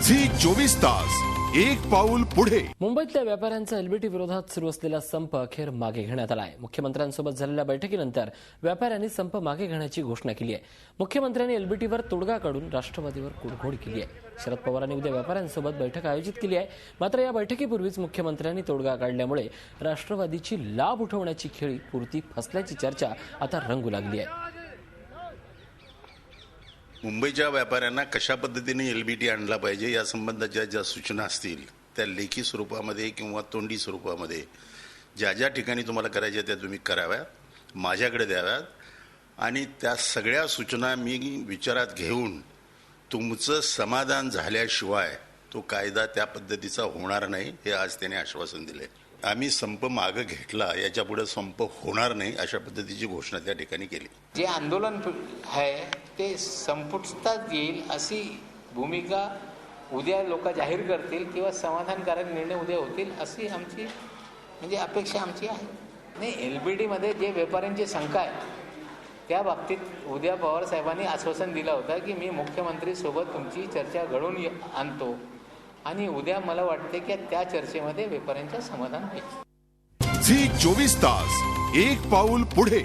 Zee 24 तास एक पाऊल पुढे। मुंबईतल्या व्यापाऱ्यांचा एलबीटी विरोधात सुरू असलेला संप अखेर मागे घेण्यात आला आहे। मुख्यमंत्र्यांसोबत झालेल्या बैठकीनंतर व्यापाऱ्यांनी संप मागे घेण्याची घोषणा केली आहे। मुख्यमंत्र्यांनी एलबीटीवर तोडगा काढून राष्ट्रवादीवर कुरघोड केली आहे। शरद पवारांनी उद्या व्यापाऱ्यांसोबत बैठक आयोजित केली आहे। मात्र या बैठकीपूर्वीच मुख्यमंत्र्यांनी तोडगा काढल्यामुळे राष्ट्रवादीची लाभ उठवण्याची खेळी पुरती फसल्याची चर्चा आता रंगू लागली आहे। मुंबईच्या व्यापाऱ्यांना कशा पद्धतीने एलबीटी आणला पाहिजे या संबंधाच्या ज्या सूचना असतील त्या लेखी स्वरूपामध्ये किंवा तोंडी स्वरूपामध्ये ज्या ज्या ठिकाणी तुम्हाला करायच्या त्या तुम्ही कराव्यात, माझ्याकडे द्याव्यात आणि त्या सगळ्या सूचना मी विचारात घेऊन तुमचं समाधान झाल्याशिवाय तो कायदा त्या पद्धतीचा होणार नाही हे आज त्याने आश्वासन दिले। आम्ही संप मागे घेतला, याच्या पुढे संप होणार नाही अशा पद्धतीची घोषणा त्या ठिकाणी केली। जे आंदोलन आहे ते संपुष्टात येईल अशी भूमिका उद्या लोक जाहीर करतील किंवा समाधानकारक निर्णय उद्या होतील अशी आमची अपेक्षा आमची आहे। नाही, एलबीटी मध्ये जे व्यापाऱ्यांची शंका आहे त्या बाबतीत उद्या पवार साहेबांनी आश्वासन दिलं होतं की मी मुख्यमंत्री सोबत तुमची चर्चा घडवून आणतो आणि उद्या मला वाटते की त्या चर्चेमध्ये व्यापाऱ्यांचं समाधान होईल। झी 24 तास एक पाऊल पुढे।